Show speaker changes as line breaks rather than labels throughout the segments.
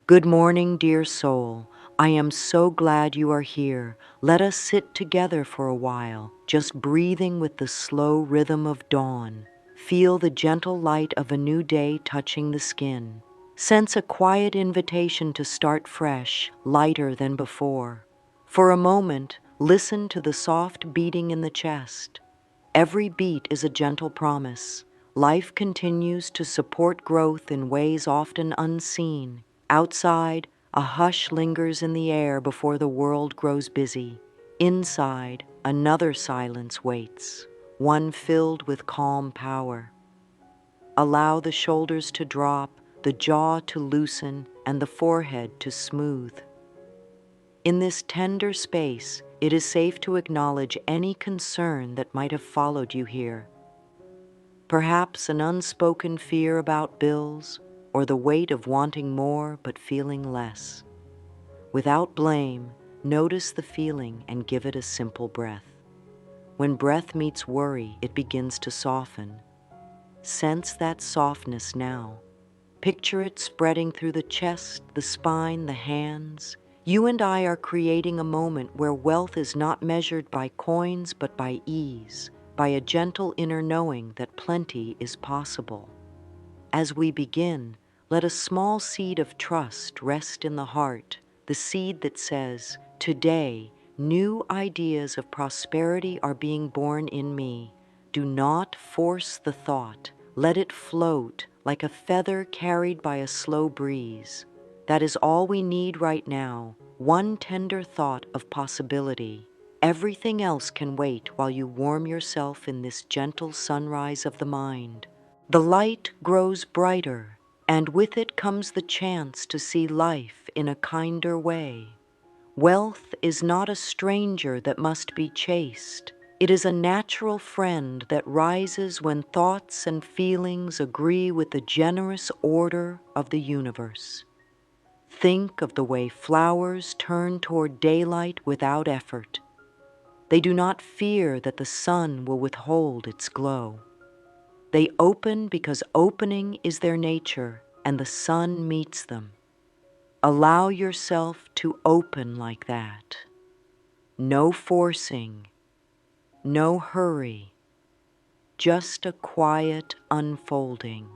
Good morning, dear soul. I am so glad you are here. Let us sit together for a while, just breathing with the slow rhythm of dawn. Feel the gentle light of a new day touching the skin. Sense a quiet invitation to start fresh, lighter than before. For a moment, listen to the soft beating in the chest. Every beat is a gentle promise. Life continues to support growth in ways often unseen. Outside, a hush lingers in the air before the world grows busy. Inside, another silence waits, one filled with calm power. Allow the shoulders to drop, the jaw to loosen, and the forehead to smooth. In this tender space, it is safe to acknowledge any concern that might have followed you here. Perhaps an unspoken fear about bills, or the weight of wanting more but feeling less. Without blame, notice the feeling and give it a simple breath. When breath meets worry, it begins to soften. Sense that softness now. Picture it spreading through the chest, the spine, the hands. You and I are creating a moment where wealth is not measured by coins but by ease, by a gentle inner knowing that plenty is possible. As we begin, let a small seed of trust rest in the heart, the seed that says, "Today, new ideas of prosperity are being born in me." Do not force the thought. Let it float like a feather carried by a slow breeze. That is all we need right now, one tender thought of possibility. Everything else can wait while you warm yourself in this gentle sunrise of the mind. The light grows brighter, and with it comes the chance to see life in a kinder way. Wealth is not a stranger that must be chased. It is a natural friend that rises when thoughts and feelings agree with the generous order of the universe. Think of the way flowers turn toward daylight without effort. They do not fear that the sun will withhold its glow. They open because opening is their nature, and the sun meets them. Allow yourself to open like that. No forcing, no hurry, just a quiet unfolding.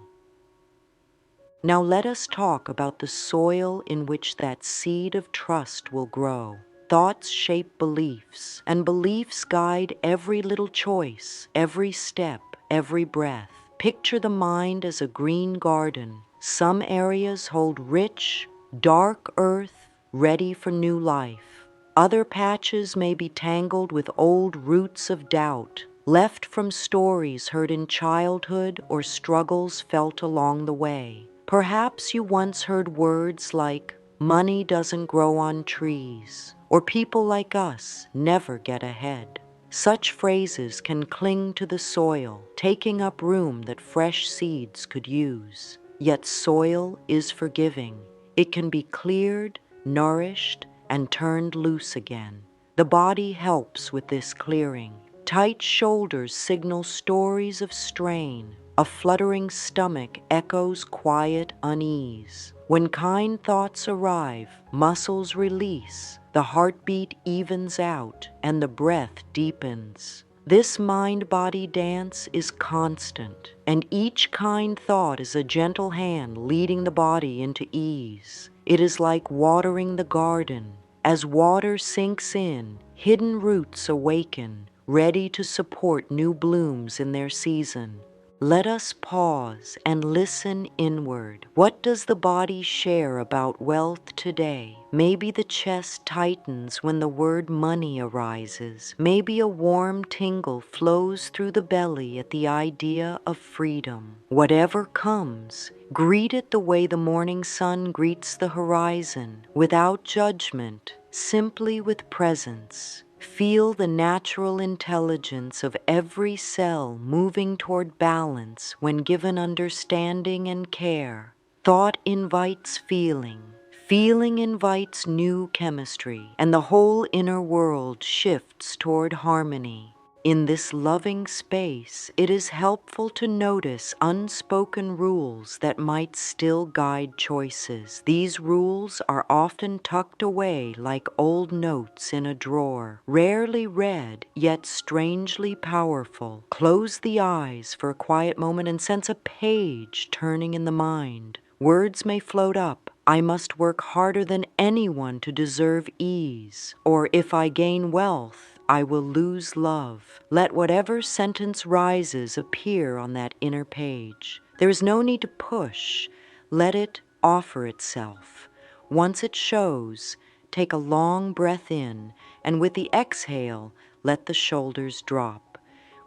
Now let us talk about the soil in which that seed of trust will grow. Thoughts shape beliefs, and beliefs guide every little choice, every step, every breath. Picture the mind as a green garden. Some areas hold rich, dark earth ready for new life. Other patches may be tangled with old roots of doubt, left from stories heard in childhood or struggles felt along the way. Perhaps you once heard words like, "Money doesn't grow on trees," or "People like us never get ahead." Such phrases can cling to the soil, taking up room that fresh seeds could use. Yet soil is forgiving. It can be cleared, nourished, and turned loose again. The body helps with this clearing. Tight shoulders signal stories of strain. A fluttering stomach echoes quiet unease. When kind thoughts arrive, muscles release, the heartbeat evens out, and the breath deepens. This mind-body dance is constant, and each kind thought is a gentle hand leading the body into ease. It is like watering the garden. As water sinks in, hidden roots awaken, ready to support new blooms in their season. Let us pause and listen inward. What does the body share about wealth today? Maybe the chest tightens when the word money arises. Maybe a warm tingle flows through the belly at the idea of freedom. Whatever comes, greet it the way the morning sun greets the horizon, without judgment, simply with presence. Feel the natural intelligence of every cell moving toward balance when given understanding and care. Thought invites feeling. Feeling invites new chemistry, and the whole inner world shifts toward harmony. In this loving space, it is helpful to notice unspoken rules that might still guide choices. These rules are often tucked away like old notes in a drawer, rarely read, yet strangely powerful. Close the eyes for a quiet moment and sense a page turning in the mind. Words may float up. I must work harder than anyone to deserve ease. Or if I gain wealth, I will lose love. Let whatever sentence rises appear on that inner page. There is no need to push. Let it offer itself. Once it shows, take a long breath in, and with the exhale, let the shoulders drop.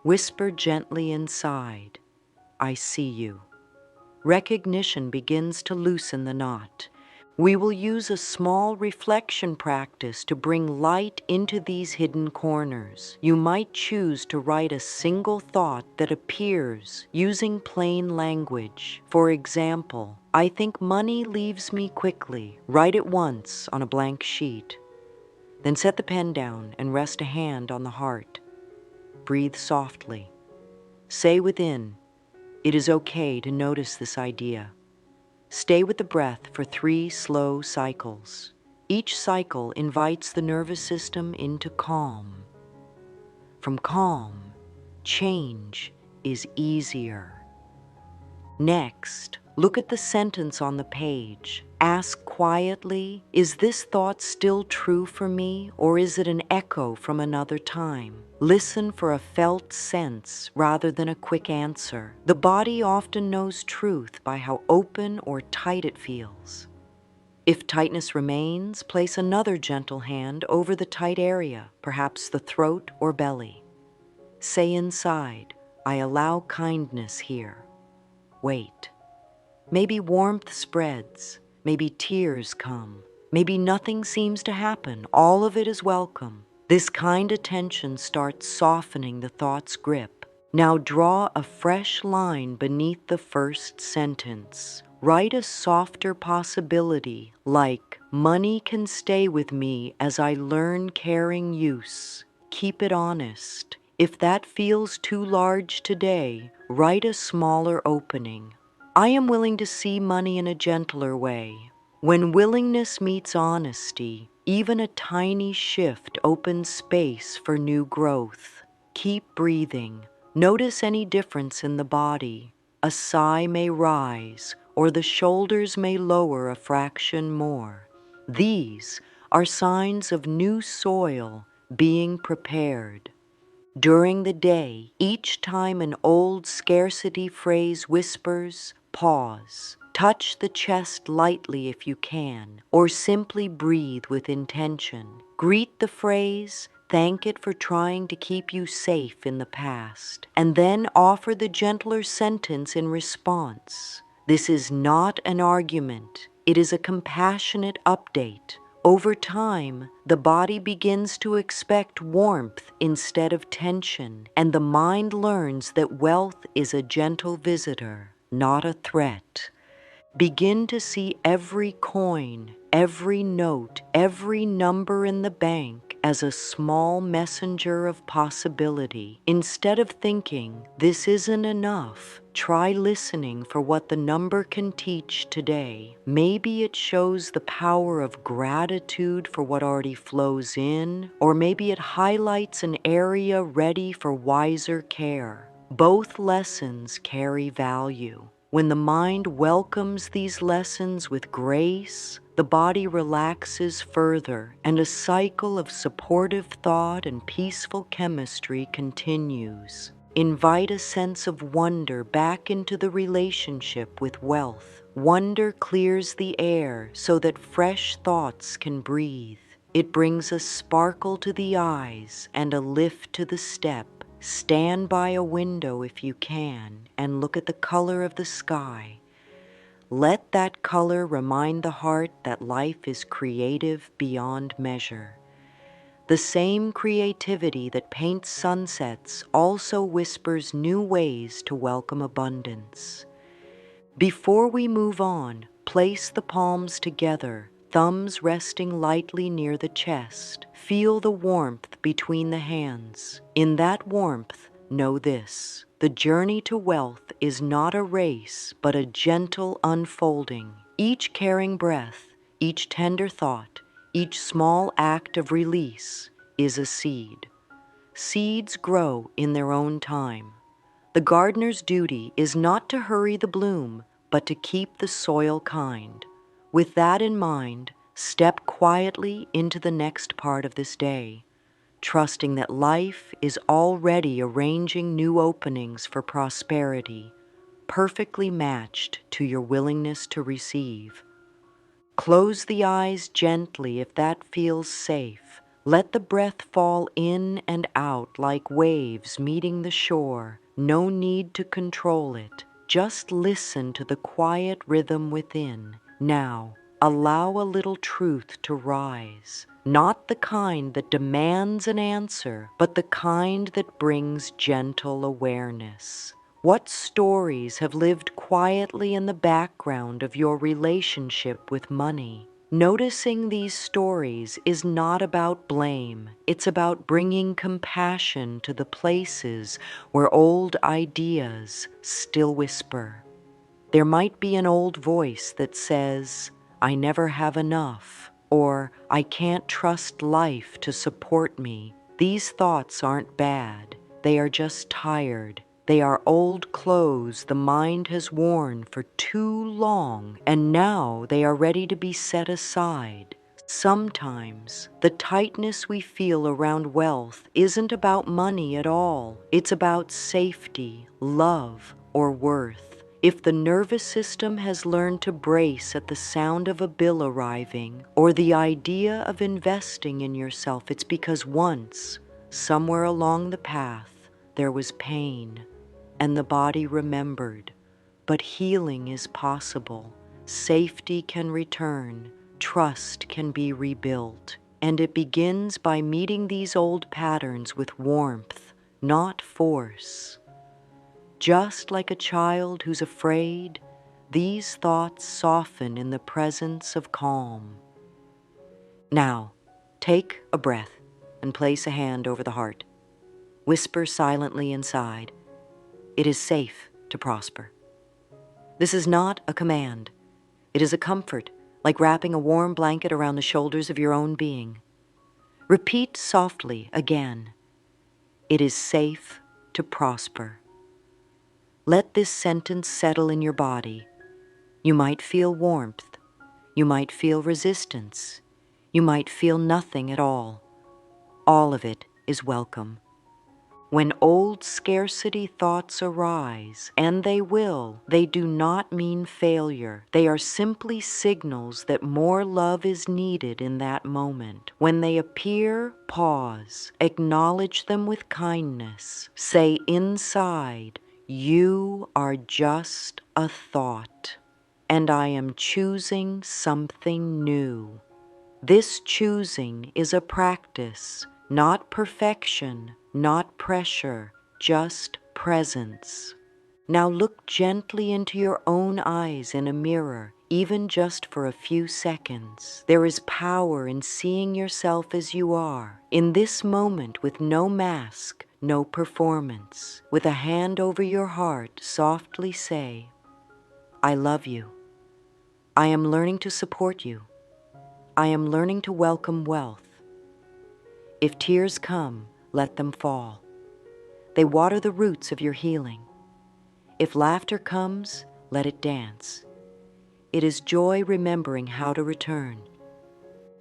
Whisper gently inside, I see you. Recognition begins to loosen the knot. We will use a small reflection practice to bring light into these hidden corners. You might choose to write a single thought that appears using plain language. For example, I think money leaves me quickly. Write it once on a blank sheet. Then set the pen down and rest a hand on the heart. Breathe softly. Say within, it is okay to notice this idea. Stay with the breath for 3 slow cycles. Each cycle invites the nervous system into calm. From calm, change is easier. Next, look at the sentence on the page. Ask quietly, is this thought still true for me, or is it an echo from another time? Listen for a felt sense rather than a quick answer. The body often knows truth by how open or tight it feels. If tightness remains, place another gentle hand over the tight area, perhaps the throat or belly. Say inside, I allow kindness here. Wait. Maybe warmth spreads. Maybe tears come. Maybe nothing seems to happen. All of it is welcome. This kind attention starts softening the thought's grip. Now draw a fresh line beneath the first sentence. Write a softer possibility like, money can stay with me as I learn caring use. Keep it honest. If that feels too large today, write a smaller opening. I am willing to see money in a gentler way. When willingness meets honesty, even a tiny shift opens space for new growth. Keep breathing. Notice any difference in the body. A sigh may rise, or the shoulders may lower a fraction more. These are signs of new soil being prepared. During the day, each time an old scarcity phrase whispers, pause. Touch the chest lightly if you can, or simply breathe with intention. Greet the phrase, thank it for trying to keep you safe in the past, and then offer the gentler sentence in response. This is not an argument. It is a compassionate update. Over time, the body begins to expect warmth instead of tension, and the mind learns that wealth is a gentle visitor, not a threat. Begin to see every coin, every note, every number in the bank as a small messenger of possibility. Instead of thinking, this isn't enough, try listening for what the number can teach today. Maybe it shows the power of gratitude for what already flows in, or maybe it highlights an area ready for wiser care. Both lessons carry value. When the mind welcomes these lessons with grace, the body relaxes further, and a cycle of supportive thought and peaceful chemistry continues. Invite a sense of wonder back into the relationship with wealth. Wonder clears the air so that fresh thoughts can breathe. It brings a sparkle to the eyes and a lift to the step. Stand by a window if you can and look at the color of the sky. Let that color remind the heart that life is creative beyond measure. The same creativity that paints sunsets also whispers new ways to welcome abundance. Before we move on, place the palms together, thumbs resting lightly near the chest. Feel the warmth between the hands. In that warmth, know this: the journey to wealth is not a race, but a gentle unfolding. Each caring breath, each tender thought, each small act of release is a seed. Seeds grow in their own time. The gardener's duty is not to hurry the bloom, but to keep the soil kind. With that in mind, step quietly into the next part of this day, trusting that life is already arranging new openings for prosperity, perfectly matched to your willingness to receive. Close the eyes gently if that feels safe. Let the breath fall in and out like waves meeting the shore. No need to control it. Just listen to the quiet rhythm within. Now, allow a little truth to rise. Not the kind that demands an answer, but the kind that brings gentle awareness. What stories have lived quietly in the background of your relationship with money? Noticing these stories is not about blame. It's about bringing compassion to the places where old ideas still whisper. There might be an old voice that says, "I never have enough," or "I can't trust life to support me." These thoughts aren't bad. They are just tired. They are old clothes the mind has worn for too long, and now they are ready to be set aside. Sometimes the tightness we feel around wealth isn't about money at all. It's about safety, love, or worth. If the nervous system has learned to brace at the sound of a bill arriving or the idea of investing in yourself, it's because once, somewhere along the path, there was pain, and the body remembered. But healing is possible. Safety can return. Trust can be rebuilt. And it begins by meeting these old patterns with warmth, not force. Just like a child who's afraid, these thoughts soften in the presence of calm. Now, take a breath and place a hand over the heart. Whisper silently inside, "It is safe to prosper." This is not a command. It is a comfort, like wrapping a warm blanket around the shoulders of your own being. Repeat softly again, "It is safe to prosper." Let this sentence settle in your body. You might feel warmth. You might feel resistance. You might feel nothing at all. All of it is welcome. When old scarcity thoughts arise, and they will, they do not mean failure. They are simply signals that more love is needed in that moment. When they appear, pause, acknowledge them with kindness. Say inside, "You are just a thought, and I am choosing something new." This choosing is a practice, not perfection, not pressure, just presence. Now look gently into your own eyes in a mirror, even just for a few seconds. There is power in seeing yourself as you are, in this moment with no mask, no performance. With a hand over your heart, softly say, "I love you. I am learning to support you. I am learning to welcome wealth." If tears come, let them fall. They water the roots of your healing. If laughter comes, let it dance. It is joy remembering how to return.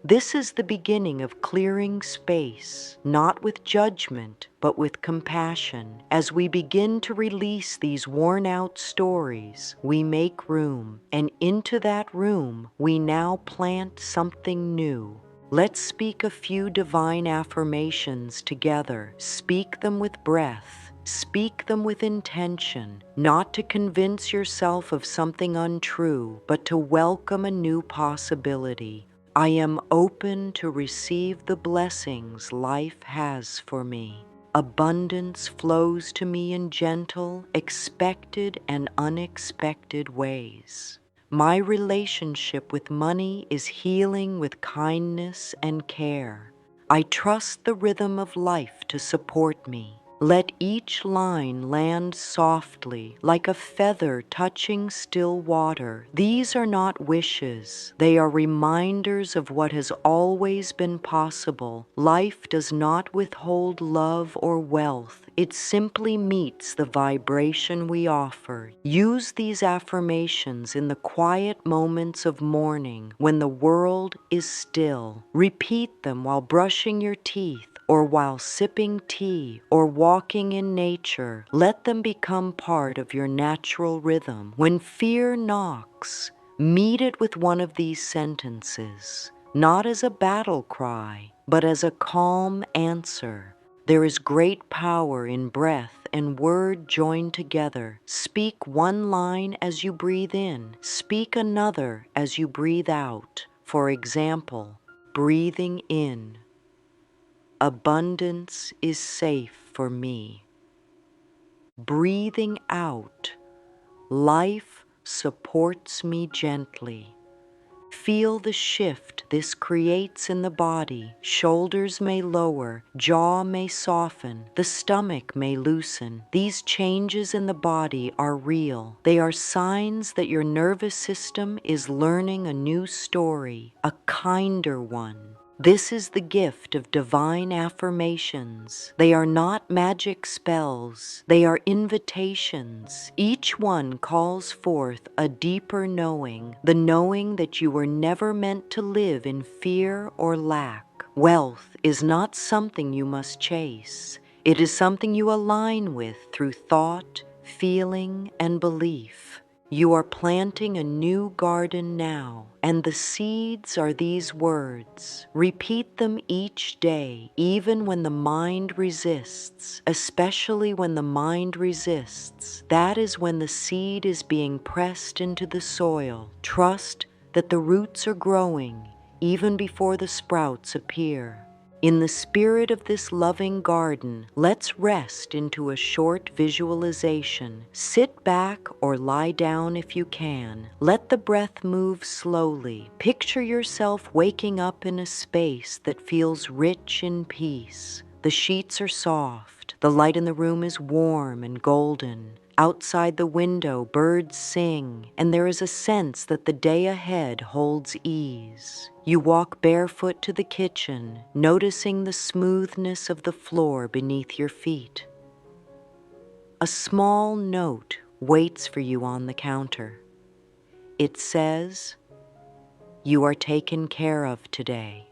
This is the beginning of clearing space, not with judgment, but with compassion. As we begin to release these worn-out stories, we make room, and into that room, we now plant something new. Let's speak a few divine affirmations together. Speak them with breath. Speak them with intention, not to convince yourself of something untrue, but to welcome a new possibility. I am open to receive the blessings life has for me. Abundance flows to me in gentle, expected, and unexpected ways. My relationship with money is healing with kindness and care. I trust the rhythm of life to support me. Let each line land softly, like a feather touching still water. These are not wishes. They are reminders of what has always been possible. Life does not withhold love or wealth. It simply meets the vibration we offer. Use these affirmations in the quiet moments of morning when the world is still. Repeat them while brushing your teeth, or while sipping tea, or walking in nature. Let them become part of your natural rhythm. When fear knocks, meet it with one of these sentences, not as a battle cry, but as a calm answer. There is great power in breath and word joined together. Speak one line as you breathe in. Speak another as you breathe out. For example, breathing in: abundance is safe for me. Breathing out: life supports me gently. Feel the shift this creates in the body. Shoulders may lower, jaw may soften, the stomach may loosen. These changes in the body are real. They are signs that your nervous system is learning a new story, a kinder one. This is the gift of divine affirmations. They are not magic spells. They are invitations. Each one calls forth a deeper knowing, the knowing that you were never meant to live in fear or lack. Wealth is not something you must chase. It is something you align with through thought, feeling, and belief. You are planting a new garden now, and the seeds are these words. Repeat them each day, even when the mind resists, especially when the mind resists. That is when the seed is being pressed into the soil. Trust that the roots are growing even before the sprouts appear. In the spirit of this loving garden, let's rest into a short visualization. Sit back or lie down if you can. Let the breath move slowly. Picture yourself waking up in a space that feels rich in peace. The sheets are soft. The light in the room is warm and golden. Outside the window, birds sing, and there is a sense that the day ahead holds ease. You walk barefoot to the kitchen, noticing the smoothness of the floor beneath your feet. A small note waits for you on the counter. It says, "You are taken care of today.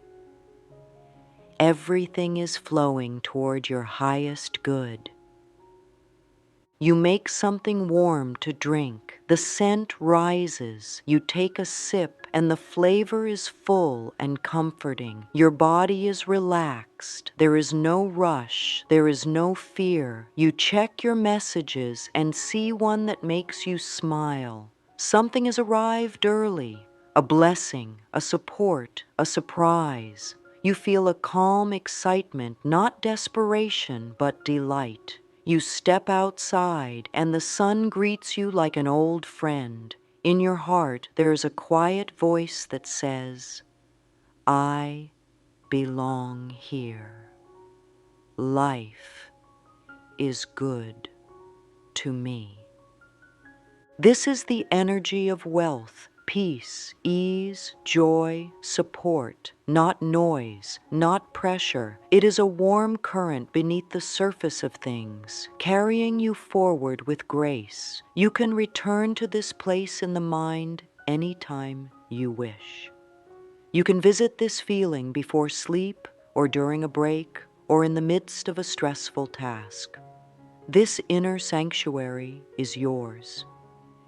Everything is flowing toward your highest good." You make something warm to drink. The scent rises. You take a sip, and the flavor is full and comforting. Your body is relaxed. There is no rush. There is no fear. You check your messages and see one that makes you smile. Something has arrived early. A blessing, a support, a surprise. You feel a calm excitement, not desperation, but delight. You step outside, and the sun greets you like an old friend. In your heart, there is a quiet voice that says, "I belong here. Life is good to me." This is the energy of wealth, peace, ease, joy, support, not noise, not pressure. It is a warm current beneath the surface of things, carrying you forward with grace. You can return to this place in the mind anytime you wish. You can visit this feeling before sleep, or during a break, or in the midst of a stressful task. This inner sanctuary is yours.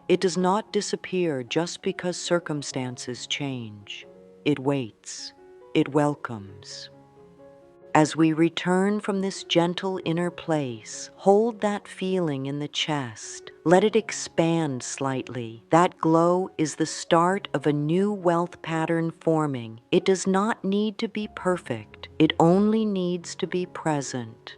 It does not disappear just because circumstances change. It waits. It welcomes. As we return from this gentle inner place, hold that feeling in the chest. Let it expand slightly. That glow is the start of a new wealth pattern forming. It does not need to be perfect. It only needs to be present.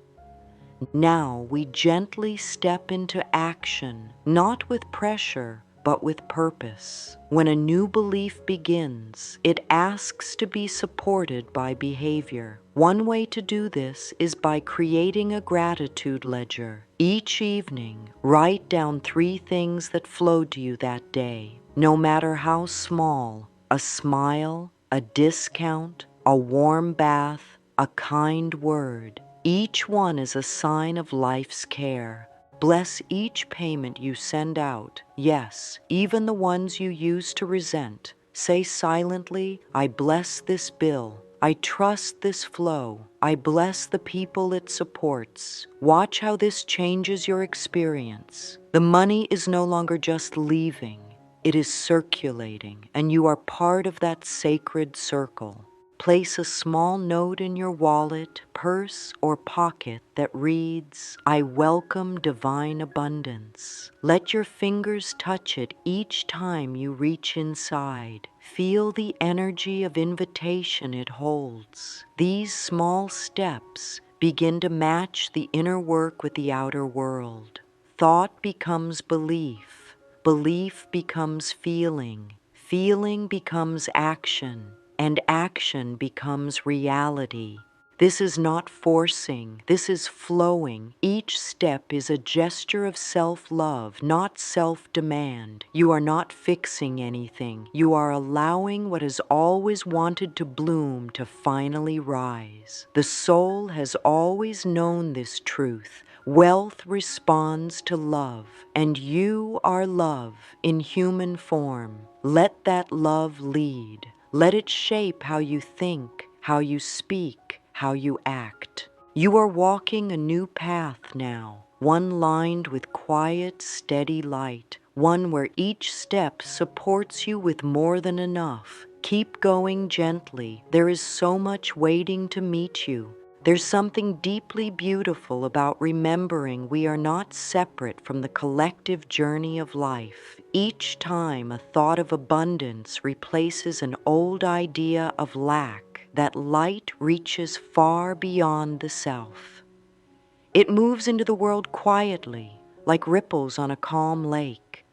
Now we gently step into action, not with pressure, but with purpose. When a new belief begins, it asks to be supported by behavior. One way to do this is by creating a gratitude ledger. Each evening, write down 3 things that flowed to you that day, no matter how small: a smile, a discount, a warm bath, a kind word. Each one is a sign of life's care. Bless each payment you send out, yes, even the ones you use to resent. Say silently, I bless this bill. I trust this flow. I bless the people it supports. Watch how this changes your experience. The money is no longer just leaving. It is circulating, and you are part of that sacred circle. Place a small note in your wallet, purse, or pocket that reads, I welcome divine abundance. Let your fingers touch it each time you reach inside. Feel the energy of invitation it holds. These small steps begin to match the inner work with the outer world. Thought becomes belief. Belief becomes feeling. Feeling becomes action. And action becomes reality. This is not forcing, this is flowing. Each step is a gesture of self-love, not self-demand. You are not fixing anything. You are allowing what has always wanted to bloom to finally rise. The soul has always known this truth. Wealth responds to love, and you are love in human form. Let that love lead. Let it shape how you think, how you speak, how you act. You are walking a new path now, one lined with quiet, steady light, one where each step supports you with more than enough. Keep going gently. There is so much waiting to meet you. There's something deeply beautiful about remembering we are not separate from the collective journey of life. Each time a thought of abundance replaces an old idea of lack, that light reaches far beyond the self. It moves into the world quietly, like ripples on a calm lake.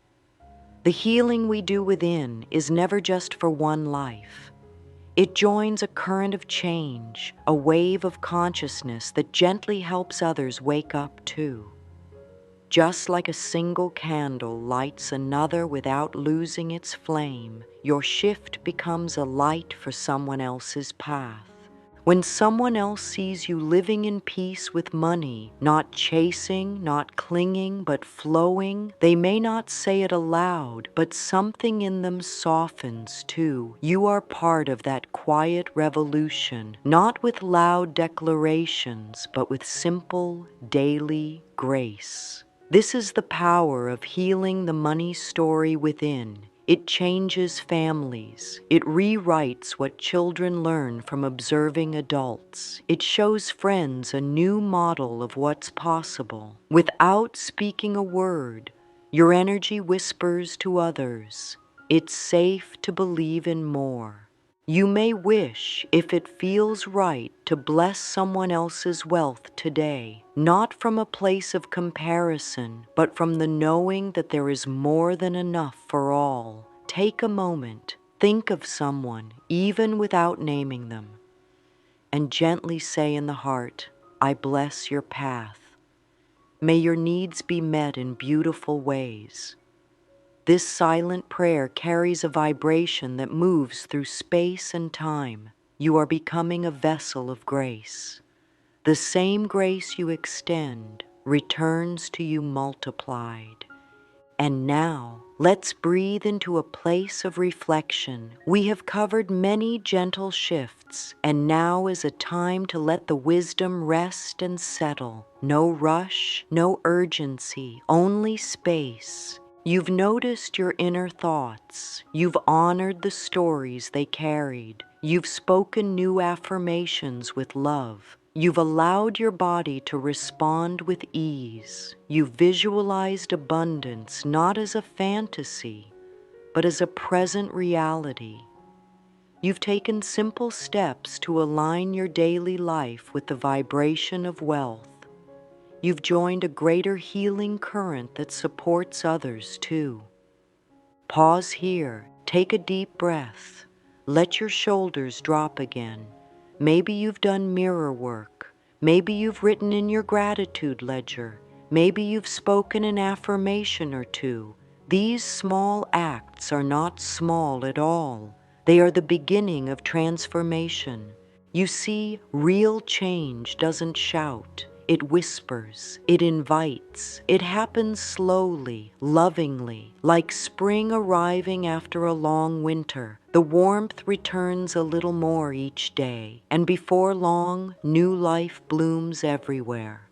The healing we do within is never just for one life. It joins a current of change, a wave of consciousness that gently helps others wake up too. Just like a single candle lights another without losing its flame, your shift becomes a light for someone else's path. When someone else sees you living in peace with money, not chasing, not clinging, but flowing, they may not say it aloud, but something in them softens too. You are part of that quiet revolution, not with loud declarations, but with simple, daily grace. This is the power of healing the money story within. It changes families. It rewrites what children learn from observing adults. It shows friends a new model of what's possible. Without speaking a word, your energy whispers to others, it's safe to believe in more. You may wish, if it feels right, to bless someone else's wealth today, not from a place of comparison, but from the knowing that there is more than enough for all. Take a moment, think of someone, even without naming them, and gently say in the heart, I bless your path. May your needs be met in beautiful ways. This silent prayer carries a vibration that moves through space and time. You are becoming a vessel of grace. The same grace you extend returns to you multiplied. And now, let's breathe into a place of reflection. We have covered many gentle shifts, and now is a time to let the wisdom rest and settle. No rush, no urgency, only space. You've noticed your inner thoughts. You've honored the stories they carried. You've spoken new affirmations with love. You've allowed your body to respond with ease. You've visualized abundance not as a fantasy, but as a present reality. You've taken simple steps to align your daily life with the vibration of wealth. You've joined a greater healing current that supports others too. Pause here, take a deep breath. Let your shoulders drop again. Maybe you've done mirror work. Maybe you've written in your gratitude ledger. Maybe you've spoken an affirmation or two. These small acts are not small at all. They are the beginning of transformation. You see, real change doesn't shout. It whispers, it invites, it happens slowly, lovingly, like spring arriving after a long winter. The warmth returns a little more each day, and before long, new life blooms everywhere.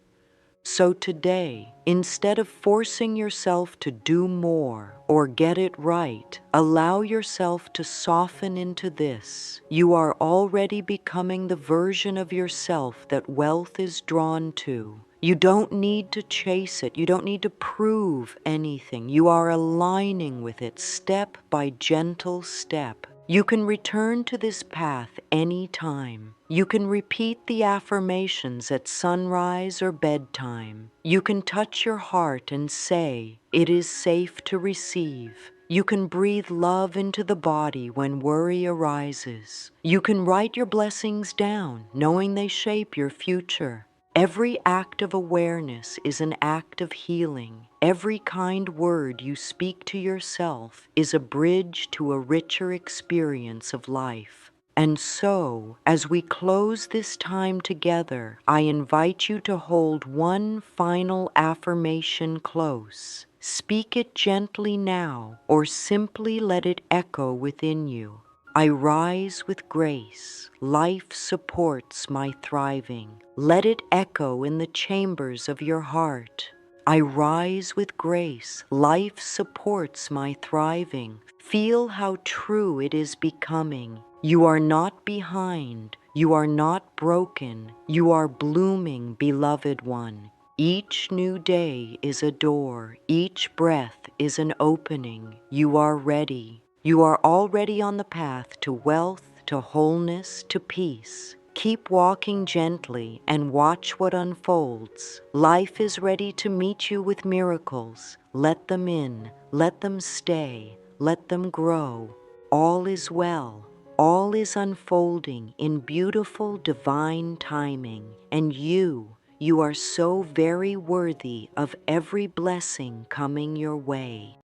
So today, instead of forcing yourself to do more or get it right, allow yourself to soften into this. You are already becoming the version of yourself that wealth is drawn to. You don't need to chase it. You don't need to prove anything. You are aligning with it step by gentle step. You can return to this path any time. You can repeat the affirmations at sunrise or bedtime. You can touch your heart and say, "It is safe to receive." You can breathe love into the body when worry arises. You can write your blessings down, knowing they shape your future. Every act of awareness is an act of healing. Every kind word you speak to yourself is a bridge to a richer experience of life. And so, as we close this time together, I invite you to hold one final affirmation close. Speak it gently now, or simply let it echo within you. I rise with grace. Life supports my thriving. Let it echo in the chambers of your heart. I rise with grace. Life supports my thriving. Feel how true it is becoming. You are not behind. You are not broken. You are blooming, beloved one. Each new day is a door. Each breath is an opening. You are ready. You are already on the path to wealth, to wholeness, to peace. Keep walking gently and watch what unfolds. Life is ready to meet you with miracles. Let them in, let them stay, let them grow. All is well. All is unfolding in beautiful divine timing. And you are so very worthy of every blessing coming your way.